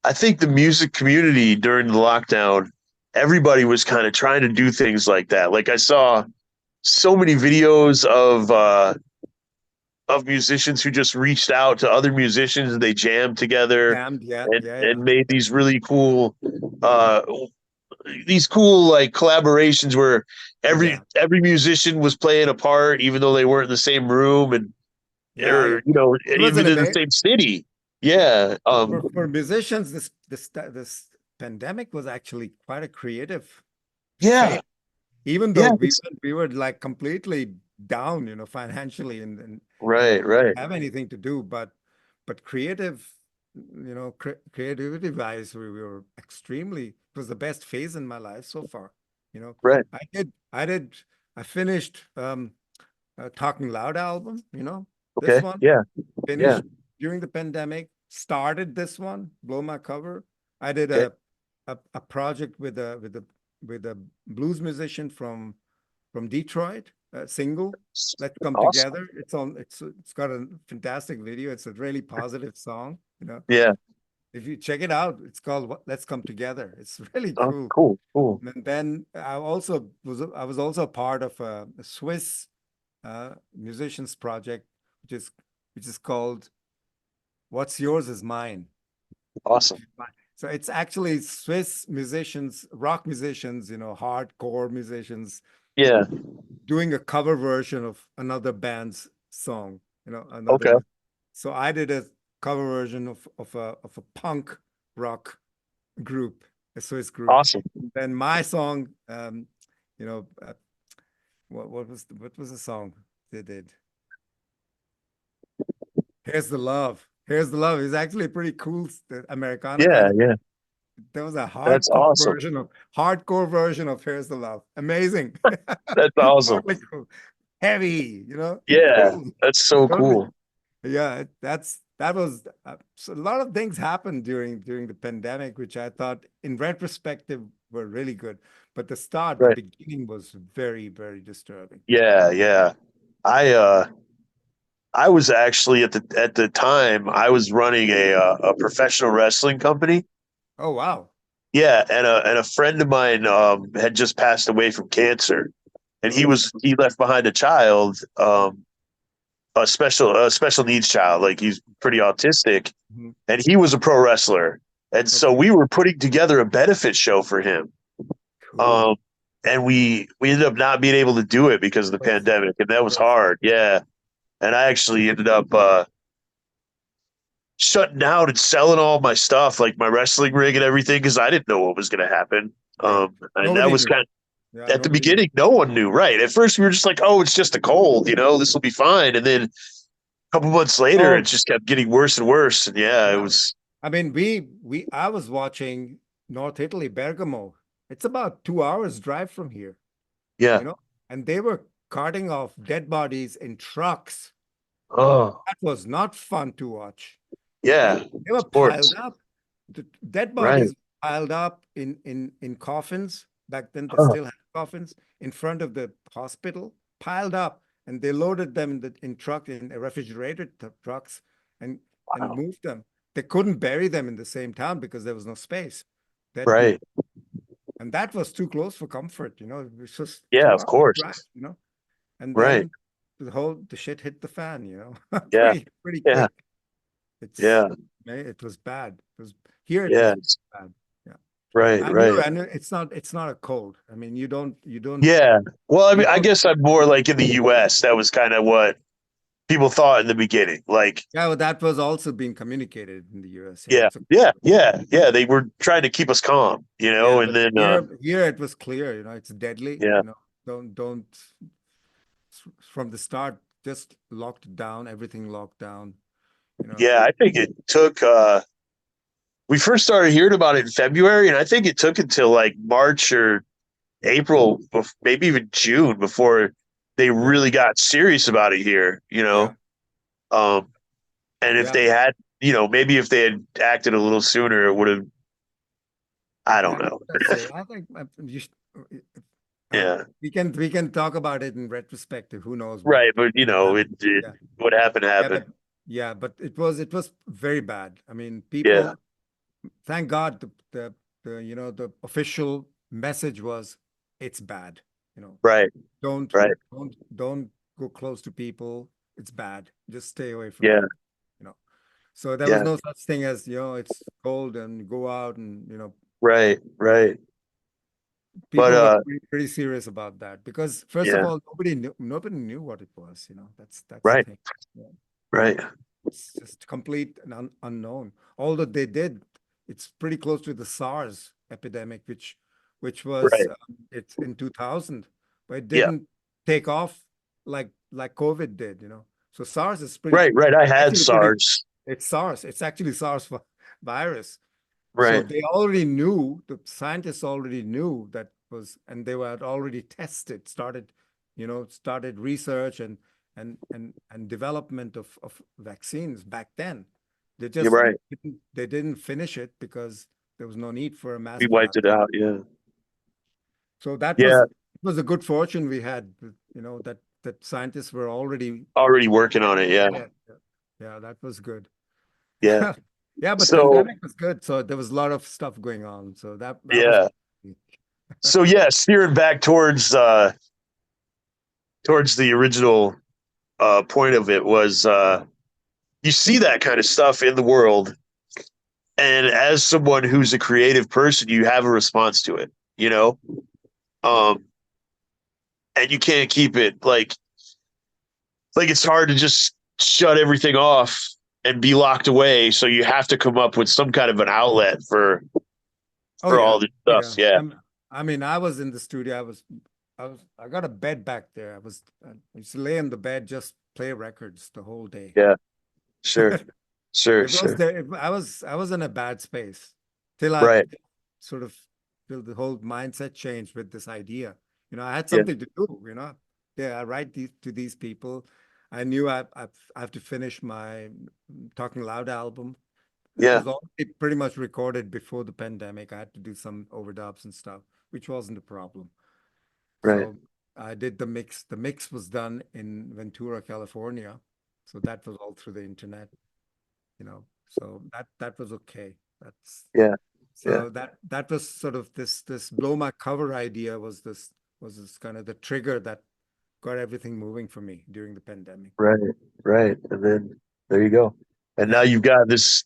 I think the music community during the lockdown, everybody was kind of trying to do things like that. Like I saw so many videos of musicians who just reached out to other musicians and they jammed together Damned. Yeah. and Yeah. Yeah. and made uh these cool like collaborations where every Yeah. every musician was playing a part even though they weren't in the same room and Yeah. or It was an even in the amazing same city. Yeah. for musicians. This pandemic was actually quite a creative Yeah. phase, even though Yeah. we were like completely down, financially, and Right, right, have anything to do, but creativity wise, we were extremely. It was the best phase in my life so far. You know, right. I finished Talking Loud album. This Okay. one Yeah, yeah. finished during the pandemic. Started this one, Blow My Cover. I did Okay. a project with a blues musician from Detroit, single. Let's Come Awesome. Together. It's got a fantastic video. It's a really positive song. Yeah. If you check it out, it's called Let's Come Together. It's really Oh, cool. cool, cool. And then I was also a part of a Swiss musicians project, which is called What's Yours Is Mine. Awesome. So it's actually Swiss musicians, rock musicians, hardcore musicians Yeah. doing a cover version of another band's song, Okay. so I did a cover version of a punk rock group, a Swiss group. Awesome. Then my song, you know, what was the song they did? Here's the Love. Here's the Love is actually a pretty cool Americana kind Yeah, of. yeah. There was a That's awesome. hardcore version of Here's the Love. Amazing. That's awesome. Totally cool. Heavy, Yeah, cool. that's so Totally. cool. Yeah, that was so a lot of things happened during the pandemic, which I thought in retrospective were really good. But the Right. beginning was very, very disturbing. Yeah, yeah. I was actually at the time I was running a professional wrestling company. Oh, wow. Yeah, and a friend of mine had just passed away from cancer, and Oh, he left behind a child, a special needs child, like he's pretty autistic, mhm. and he was a pro wrestler, and so Okay, we were putting together a benefit show for him, cool. um, and we ended up not being able to do it because of the Oh, pandemic, and that was yes. hard. Yeah, and I actually ended up shutting down and selling all my stuff, like my wrestling rig and everything, because I didn't know what was going to happen. Yeah. And that Nobody was knew. kind Yeah, of at the nobody knew. beginning, no one knew. Right. At first, we were just like, oh, it's just a cold, this will be fine. And then a couple months later, it Oh, just kept getting worse and worse. And yeah, it yeah. was, I mean, I was watching North Italy, Bergamo. It's about 2 hours drive from here, yeah. and they were carting off dead bodies in trucks. Oh, That was not fun to watch. They yeah. they were Sports. piled up. The dead Right. bodies piled up in coffins. Back then, they Oh, still had coffins in front of the hospital, piled up, and they loaded them in refrigerated trucks and wow. moved them. They couldn't bury them in the same town because there was no space. They had to, Right. and that was too close for comfort. It was just Yeah, two of hours course. drive. And Right. then the shit hit the fan. Yeah. Pretty Yeah. quick. It's Yeah. it was bad. It was here. It Yeah. was bad. Yeah, Right. Right. and it's not a cold. I mean, Yeah. Well, I you mean, I don't. guess I'm more like in the US. That was kind of what people thought in the beginning. Like, Yeah, well, that was also being communicated in the U.S. yeah, It's a yeah, cold. yeah, yeah. They were trying to keep us calm, Yeah, and but then, here it was clear. It's deadly. yeah, Don't from the start just locked down, everything locked down. You know. yeah. I think it took. We first started hearing about it in February, and I think it took until like March or April, maybe even June, before they Yeah, really got serious about it here. yeah, Um, and if yeah, they had, maybe if they had acted a little sooner, it would have. I don't yeah. know. That's it. I think Yeah, we can talk about it in retrospective. Who knows what right. But happened? it Yeah. what happened Yeah, happened. but it was very bad. I mean, Yeah, people, thank God the official message was it's bad. You know, right, don't right. don't go close to people. It's bad. Just stay away from Yeah, people. You know. So there was yeah. no such thing as, it's cold and go out and, Right, right. But people were pretty serious about that because first of yeah, all, nobody knew what it was. That's the right, thing. Yeah. right. It's just complete and unknown. Although they did, it's pretty close to the SARS epidemic, which was Right. it's in 2000, but it Yeah. didn't take off like COVID did. So SARS is Right, right. I had actually pretty. SARS. It's SARS. It's actually SARS virus. So Right. they already knew, the scientists already knew and they were already started research and development of vaccines back then. They You're just right. didn't finish it because there was no need for a mass We wiped it production. out. Yeah. So that was Yeah. it was a good fortune we had, that scientists were already Already working on it. Yeah. ahead. Yeah, that was good. Yeah. Yeah, but So, pandemic was good. So there was a lot of stuff going on. So that was yeah. So yeah, steering back towards the original point of it was you see that kind of stuff in the world, and as someone who's a creative person, you have a response to it, you know? yeah. Um and you can't keep it like it's hard to just shut everything off and be locked away. So you have to come up with some kind of an outlet Oh for yeah. all this Oh stuff. yeah. Yeah, I mean, I was in the studio. I got a bed back there. I used to lay in the bed, just play records the whole day. yeah, sure, sure, It was sure. there. I was in a bad space till I Right. sort of till the whole mindset changed with this idea. I had Yeah, something to do. Yeah, I write to these people. I knew I have to finish my Talking Loud album. It yeah, was already pretty much recorded before the pandemic. I had to do some overdubs and stuff, which wasn't a problem. right. So I did the mix. The mix was done in Ventura, California. So that was all through the internet. So that was okay. That's Yeah, yeah, so that was sort of this blow my cover idea was this kind of the trigger that got everything moving for me during the pandemic. right, right. And then there you go. And now Yeah. you've got this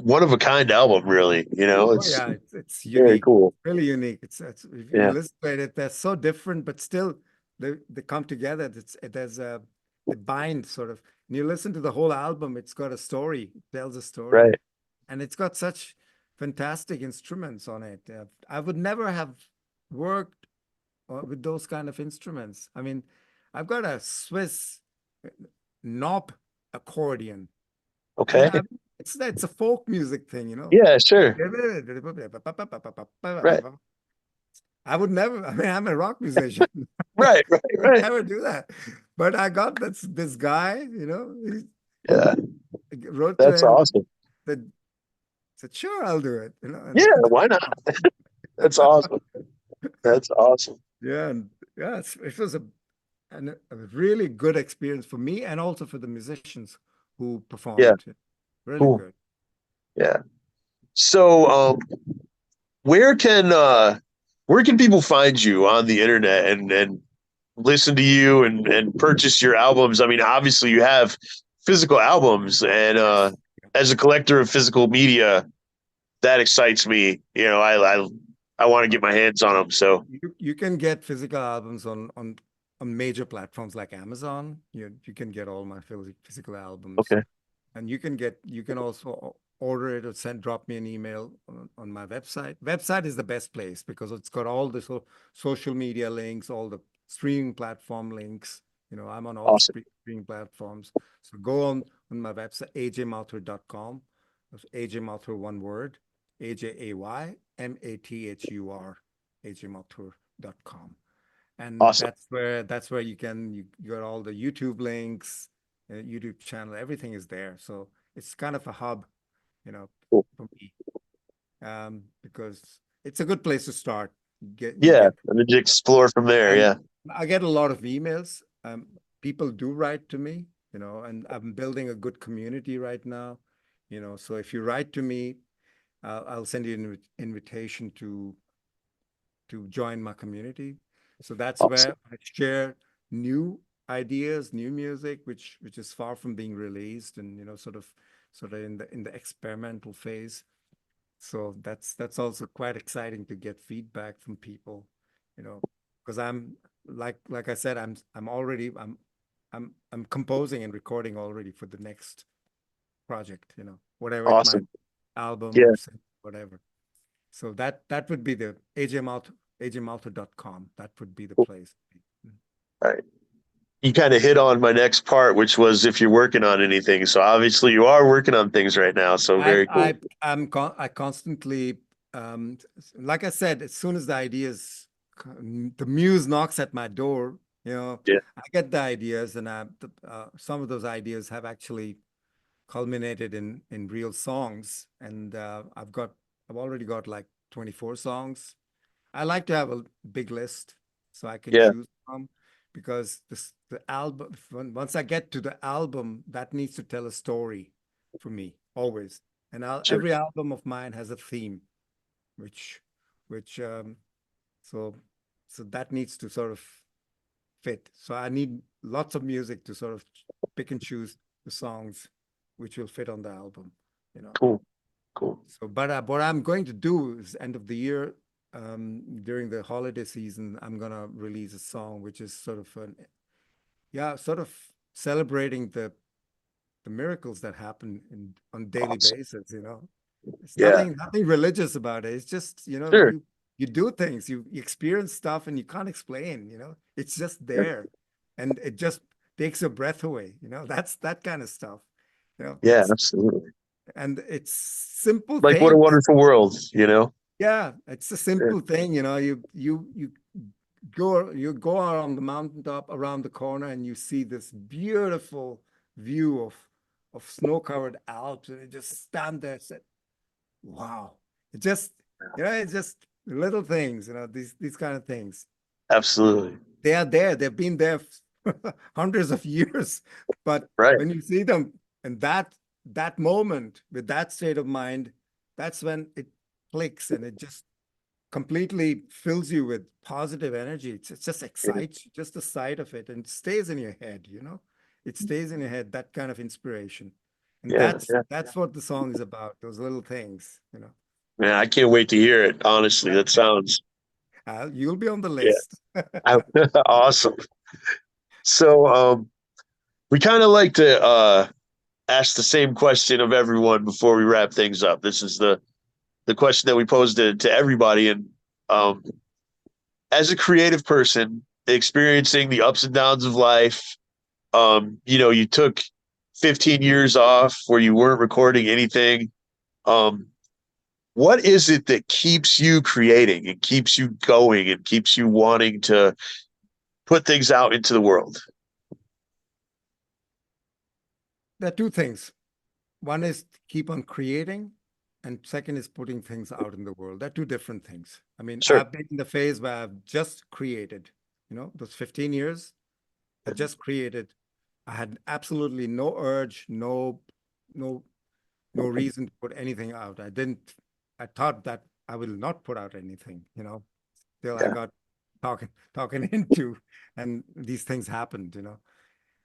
one of a kind album, really. Oh It's yeah, it's very unique, cool. really unique. It's if you Yeah, listen to it, they're so different, but still they come together. They bind sort of. and you listen to the whole album, it's got a story, it tells a story, Right. and it's got such fantastic instruments on it. I would never have worked with those kind of instruments. I mean, I've got a Swiss knob accordion. And Okay. it's a folk music thing, you know. Yeah, sure. Right. I would never, I mean, I'm a rock musician. Right, right, I would right. never do that. But I got this guy, you know, Yeah, he wrote to that's him awesome. that said, sure, I'll do it, you know. Yeah, why not? That's awesome. That's awesome. Yeah, and yeah, it was a really good experience for me and also for the musicians who Yeah, performed. Really cool. good. Yeah. So, where can where can people find you on the internet and listen to you and purchase your albums? I mean, obviously you have physical albums, and Yes. as a collector of physical media, that excites me. You know, I want to get my hands on them. So, You can get physical albums on major platforms like Amazon. You can get all my physical albums, okay, and you can also order it or drop me an email on my website. Website is the best place because it's got all the social media links, all the streaming platform links. You know, I'm on all awesome, streaming platforms. So go on my website, ajmathur.com. That's AJ Mathur, one word, AJAYMATHUR, ajmathur.com. And awesome, that's where you got all the YouTube links, YouTube channel, everything is there. So it's kind of a hub, you know, cool. for me, because it's a good place to start. You Yeah, get, and then you explore from there. and Yeah, I get a lot of emails. People do write to me, you know, and I'm building a good community right now, you know. So if you write to me, I'll send you an invitation to join my community. So that's awesome, where I share new ideas, new music, which is far from being released, and you know, sort of in the experimental phase. So that's also quite exciting to get feedback from people, you know, because I'm like I said, I'm composing and recording already for the next project, you know, whatever it might, awesome. album Yeah, or whatever. So that would be the ajmaltho.com. That would be the cool. place. All right. You kind of hit on my next part, which was if you're working on anything. So obviously you are working on things right now. So very cool. I constantly like I said, as soon as the muse knocks at my door, you know, Yeah, I get the ideas, and some of those ideas have actually culminated in real songs, and I've already got like 24 songs. I like to have a big list so I can yeah, choose from, because the album, once I get to the album, that needs to tell a story for me always. And sure, every album of mine has a theme, which which so so that needs to sort of fit. So I need lots of music to sort of pick and choose the songs which will fit on the album, you know. cool, cool. So, but what I'm going to do is end of the year, during the holiday season, I'm gonna release a song which is sort of sort of celebrating the miracles that happen on daily Awesome. basis. You know, it's Yeah, nothing religious about it. It's just, you know, sure. you do things, you experience stuff, and you can't explain. You know, it's just Yeah, there, and it just takes your breath away. You know, that's that kind of stuff. You know, yeah, absolutely. it's simple Like what a things. wonderful world, you know? Yeah, it's a Yeah, simple thing, you know. You go out on the mountaintop around the corner, and you see this beautiful view of snow-covered Alps, and you just stand there and say, "Wow!" It just, you know, it's just little things, you know, these kind of things. absolutely. They are there. They've been there hundreds of years, but Right. when you see them and that moment with that state of mind, that's when it clicks, and it just completely fills you with positive energy. It just Yeah, excites you, just the sight of it, and it stays in your head, you know. It stays in your head, that kind of inspiration. And yeah, yeah. that's what the song is about, those little things, you know. Man, I can't wait to hear it. Honestly, that sounds You'll be on the yeah, list. awesome. So, We kind of like to ask the same question of everyone before we wrap things up. This is the question that we posed to everybody. And as a creative person experiencing the ups and downs of life, you took 15 years off where you weren't recording anything. What is it that keeps you creating and keeps you going and keeps you wanting to put things out into the world? There are two things. One is keep on creating, and second is putting things out in the world. They're two different things. I mean, Sure. I've been in the phase where I've just created, those 15 years, I just created. I had absolutely no urge, no reason to put anything out. I thought that I will not put out anything, till I got talking into, and these things happened,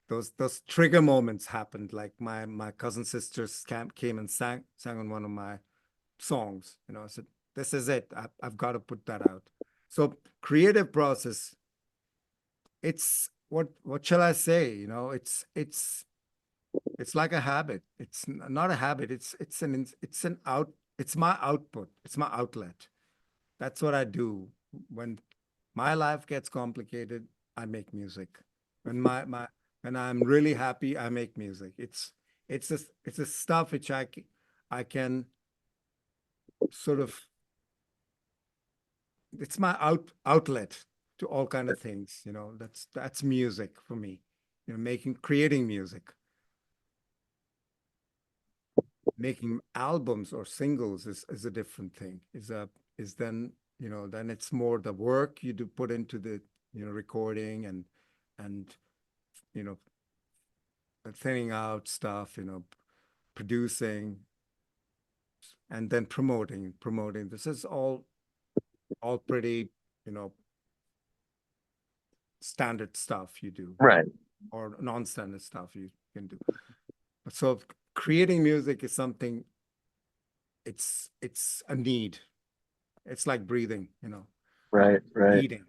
those trigger moments happened. Like my cousin sisters came and sang on one of my songs. I said, this is it. I've got to put that out. So creative process, it's what shall I say? It's like a habit. It's not a habit. It's my output. It's my outlet. That's what I do. When my life gets complicated, I make music. When when I'm really happy, I make music. It's a stuff which I can sort of, it's my outlet to all kind of things. That's music for me. Creating music. Making albums or singles is a different thing. Is then then it's more the work you do put into the recording and thinning out stuff, producing, and then promoting. This is all pretty standard stuff you do, Right. or non-standard stuff you can do. So creating music is something, it's a need. It's like breathing, Right. eating,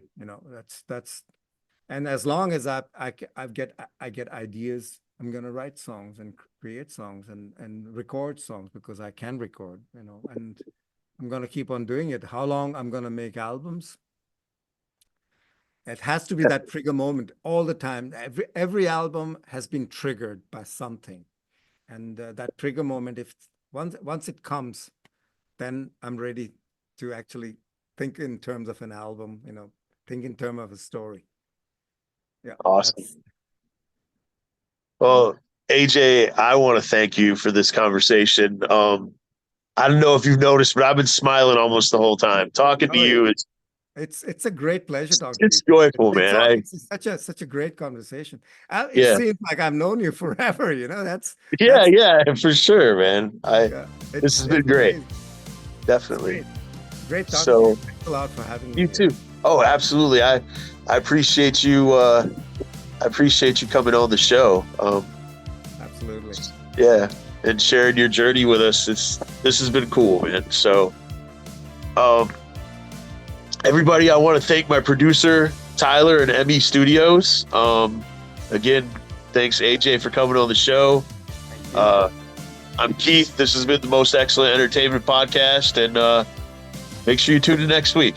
that's and as long as I get ideas, I'm gonna write songs and create songs and record songs, because I can record, and I'm gonna keep on doing it. How long I'm gonna make albums? It has to be that trigger moment all the time. Every album has been triggered by something. And that trigger moment, if once it comes, then I'm ready to actually think in terms of an album, think in terms of a story. Yeah. Awesome. Well, AJ, I want to thank you for this conversation. I don't know if you've noticed, but I've been smiling almost the whole time. Talking to you, it's a great pleasure talking it's to you. joyful, man. It's such a great conversation. It Yeah. seems like I've known you forever. That's Yeah, for sure, man. This has been great. amazing. Definitely. Great talking So- to you. Thanks a lot for having me. You too. Oh, absolutely. I appreciate you. I appreciate you coming on the show. Absolutely. Yeah, and sharing your journey with us. This has been cool, man. So, everybody, I want to thank my producer Tyler and ME Studios. Again, thanks AJ for coming on the show. I'm Keith. This has been the Most Excellent Entertainment Podcast, and make sure you tune in next week.